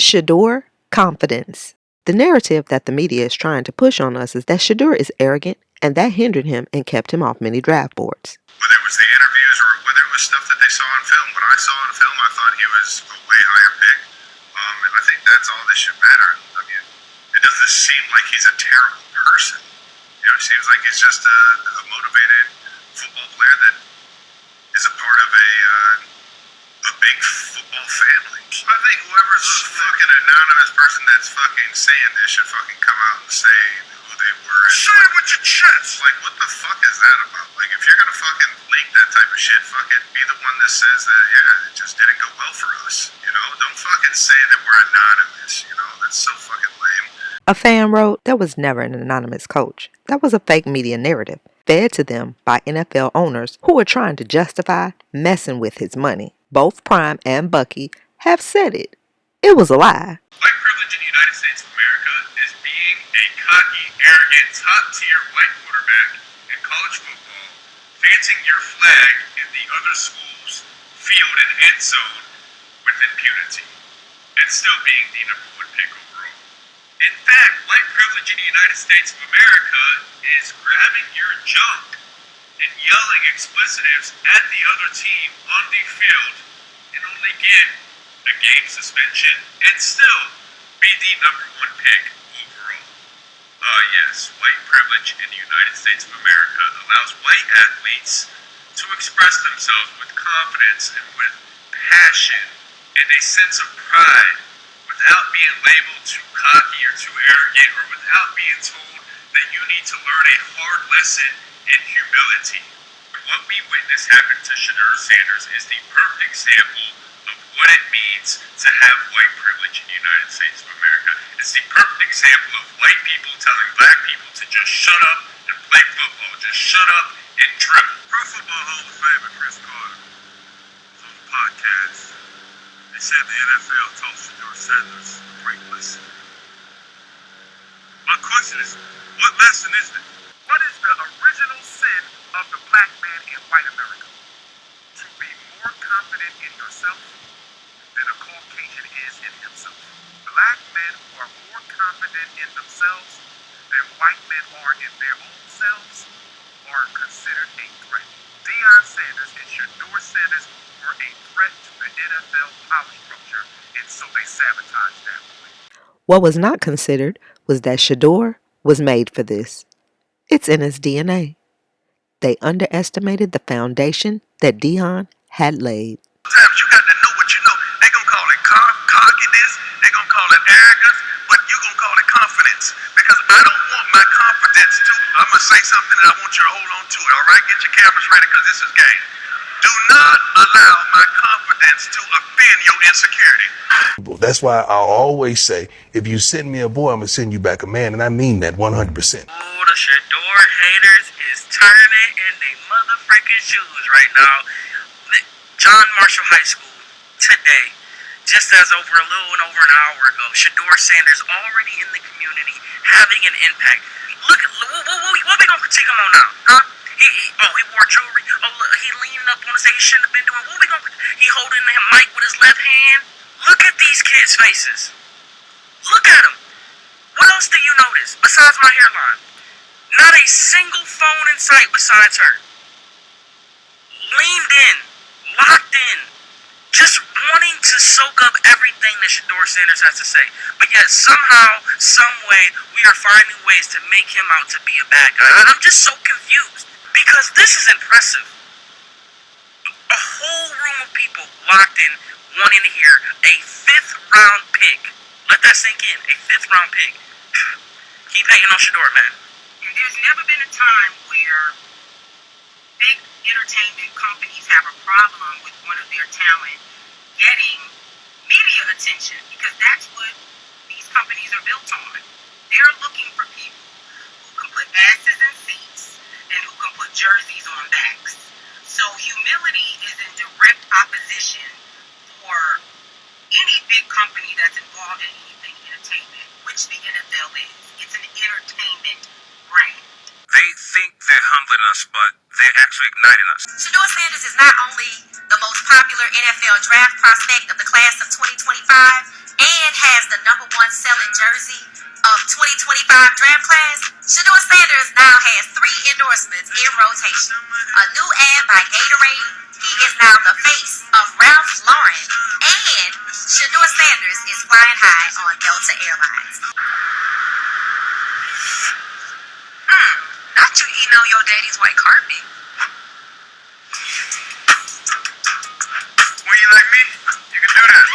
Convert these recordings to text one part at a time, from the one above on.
Sheduer confidence. The narrative that the media is trying to push on us is that Sheduer is arrogant, and that hindered him and kept him off many draft boards. Whether it was the interviews or whether it was stuff that they saw on film, what I saw on film, I thought he was a way higher pick. And I think that's all that should matter. I mean, it doesn't seem like he's a terrible person. You know, it seems like he's just a motivated football player that is a part of a big football family. I think whoever's the fucking anonymous person that's fucking saying this should fucking come out and say who they were. Say it with your chest. Like, what the fuck is that about? Like, if you're gonna fucking leak that type of shit, fucking be the one that says that, yeah, it just didn't go well for us. You know, don't fucking say that we're anonymous. You know, that's so fucking lame. A fan wrote, "There was never an anonymous coach. That was a fake media narrative, fed to them by NFL owners who were trying to justify messing with his money. Both Prime and Bucky have said it. It was a lie." White privilege in the United States of America is being a cocky, arrogant, top-tier white quarterback in college football, fancying your flag in the other school's field and end zone with impunity, and still being the number one pick overall. In fact, white privilege in the United States of America is grabbing your junk and yelling explicitives at the other team on the field and only get a game suspension and still be the number one pick overall. Yes, white privilege in the United States of America allows white athletes to express themselves with confidence and with passion and a sense of pride without being labeled too cocky or too arrogant or without being told that you need to learn a hard lesson in humility. What we witnessed happen to Sheduer Sanders is the perfect example of what it means to have white privilege in the United States of America. It's the perfect example of white people telling black people to just shut up and play football. Just shut up and dribble. Pro Football Hall of Famer Chris Carter was on the podcast. They said the NFL told Sheduer Sanders a great lesson. My question is, what lesson is it? What is the original sin of the black man in white America? To be more confident in yourself than a Caucasian is in himself. Black men who are more confident in themselves than white men are in their own selves are considered a threat. Deion Sanders and Sheduer Sanders were a threat to the NFL power structure, and so they sabotaged that point. What was not considered was that Sheduer was made for this. It's in his DNA. They underestimated the foundation that Deion had laid. Sometimes you got to know what you know. They're going to call it cockiness. They're going to call it arrogance. But you're going to call it confidence. Because I don't want my confidence to... I'm going to say something and I want you to hold on to it. All right? Get your cameras ready because this is game. Do not allow my confidence to offend your insecurity. That's why I always say, if you send me a boy, I'm going to send you back a man. And I mean that 100%. Oh, the Sheduer haters is turning in their motherfucking shoes right now. John Marshall High School today, just as over a little and over an hour ago, Sheduer Sanders already in the community having an impact. Look, what we gonna critique him on now, huh? He wore jewelry. Oh, look, he leaning up on us. He shouldn't have been doing. What we gonna? He holding the mic with his left hand. Look at these kids' faces. Look at them. What else do you notice besides my hairline? Not a single phone in sight besides her. Leaned in, locked in, just wanting to soak up everything that Sheduer Sanders has to say. But yet somehow, some way, we are finding ways to make him out to be a bad guy. I'm just so confused because this is impressive. A whole room of people locked in, wanting to hear a 5th round pick. Let that sink in. A 5th round pick. Keep hating on Sheduer, man. And there's never been a time where big entertainment companies have a problem with one of their talent getting media attention, because that's what these companies are built on. They're looking for people who can put asses in seats and who can put jerseys on backs. So humility is in direct opposition for any big company that's involved in anything entertainment, which the NFL is. It's an entertainment brand. They think they're humbling us, but they're actually igniting us. Sheduer Sanders is not only the most popular NFL draft prospect of the class of 2025 and has one selling jersey of 2025 draft class, Sheduer Sanders now has 3 endorsements in rotation. A new ad by Gatorade. He is now the face of Ralph Lauren. And Sheduer Sanders is flying high on Delta Airlines. Not you eating on your daddy's white carpet. When you like me, you can do that.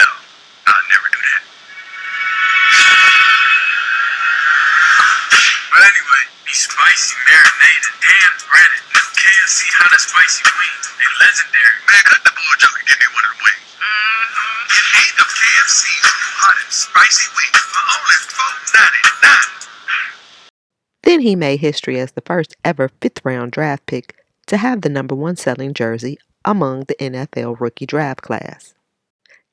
No, I'll never do that. But anyway, these spicy, marinated, and breaded new KFC hot and spicy wings, they legendary. Man, cut the bullshit and give me one of the wings. And 8 of KFC's new hot and spicy wings for only $4.99. Then he made history as the first ever 5th-round draft pick to have the number 1 selling jersey among the NFL rookie draft class.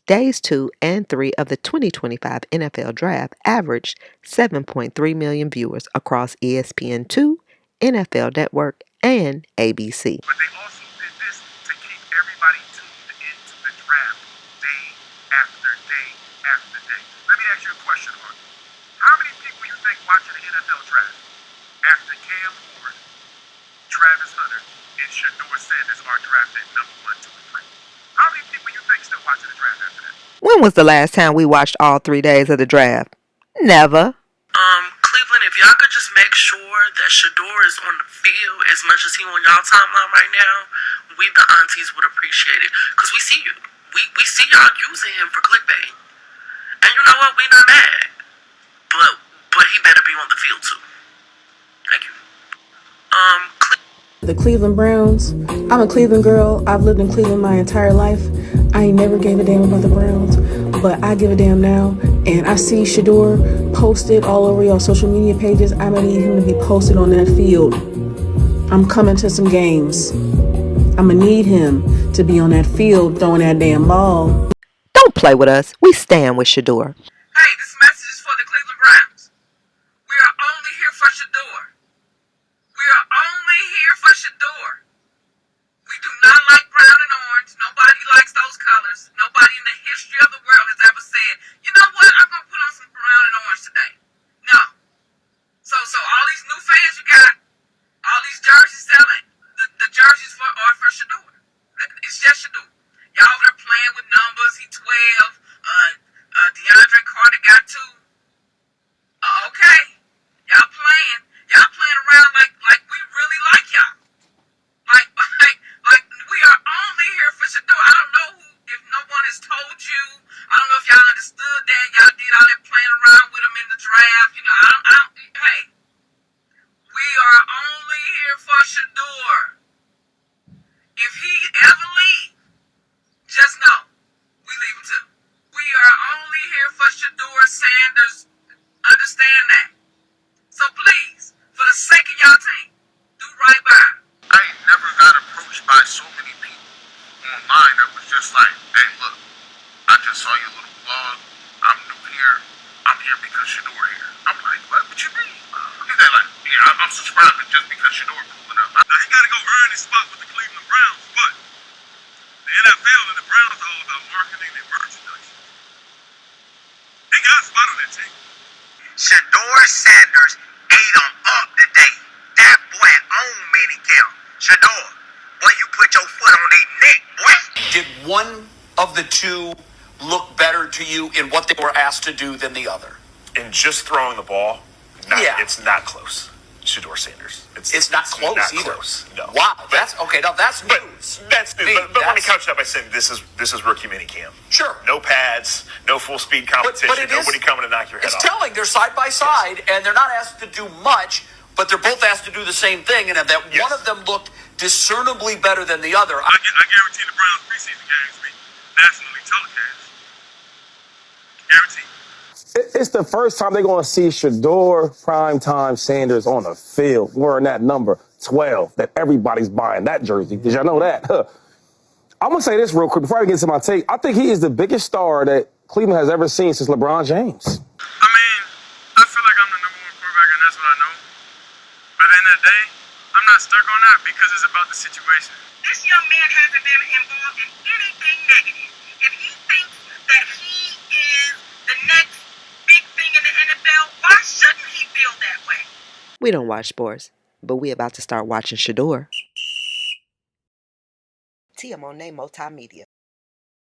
Days 2 and 3 of the 2025 NFL Draft averaged 7.3 million viewers across ESPN2, NFL Network, and ABC. But they also did this to keep everybody tuned into the draft day after day after day. Let me ask you a question, Mark. How many people you think watching the NFL draft after Cam Ward, Travis Hunter, and Sheduer Sanders are drafted number 1, 2, and 3? How many people you think still watching the draft after that? When was the last time we watched all 3 days of the draft? Never. Cleveland, if y'all could just make sure that Sheduer is on the field as much as he on y'all timeline right now, we the aunties would appreciate it. Because we see you. We see y'all using him for clickbait. And you know what? We not mad. But he better be on the field too. Thank you. The Cleveland Browns. I'm a Cleveland girl. I've lived in Cleveland my entire life. I ain't never gave a damn about the Browns, but I give a damn now. And I see Sheduer posted all over your social media pages. I'm gonna need him to be posted on that field. I'm coming to some games. I'm gonna need him to be on that field throwing that damn ball. Don't play with us. We stand with Sheduer. Hey, this message is for the Cleveland Browns. We are only here for Sheduer. We are only here for Sheduer. We do not like brown and orange. Nobody likes those colors. Nobody in the history of the world has ever said, you know what, I'm going to put on some brown and orange today. No. So all these new fans you got, all these jerseys selling, the jerseys are for Sheduer. It's just Sheduer. Y'all over there playing with numbers. He 12. DeAndre Carter got 2. Okay. Y'all playing. Y'all playing around like we really like y'all. Like we are only here for Sheduer. I don't know if no one has told you. I don't know if y'all understood that. Y'all did all that playing around with him in the draft. You know, hey. We are only here for Sheduer. If he ever leaves, just know, we leave him too. We are only here for Sheduer Sanders. Understand that. So please, for the sake of y'all team, do right by him. I ain't never got approached by so many people online that was just like, hey, look, I just saw your little blog. I'm new here. I'm here because Sheduer here. I'm like, what you mean? They're like, yeah, I'm subscribing just because Sheduer pulling up. Now, he got to go earn his spot with the Cleveland Browns, but the NFL and the Browns are all about marketing and merchandise. They got a spot on that team. Sheduer Sanders ate him up today. That boy own minicamp. Sheduer, boy, you put your foot on their neck, boy. Did one of the two look better to you in what they were asked to do than the other? In just throwing the ball, Yeah. it's not close. Sheduer Sanders. It's not close not either. Close. No. Wow, that's okay. Now that's But news. that's new. Me, But let me that's- couch it up by saying this is rookie minicamp. Sure. No pads, no full speed competition, But it is- nobody coming to knock your head It's off. telling they're side by side, and they're not asked to do much, but they're both asked to do the same thing, and that Yes. one of them looked discernibly better than the other. I guarantee the Browns preseason games be nationally telecast. Guaranteed. It's the first time they're going to see Sheduer Primetime Sanders on the field wearing that number 12 that everybody's buying that jersey. Did y'all know that? I'm going to say this real quick before I get to my take. I think he is the biggest star that Cleveland has ever seen since LeBron James. I mean, I feel like I'm the number 1 quarterback, and that's what I know. But at the end of the day, I'm not stuck on that because it's about the situation. This young man hasn't been involved in anything negative. If he thinks that he is We don't watch sports, but we about to start watching Sheduer. TMO Multimedia.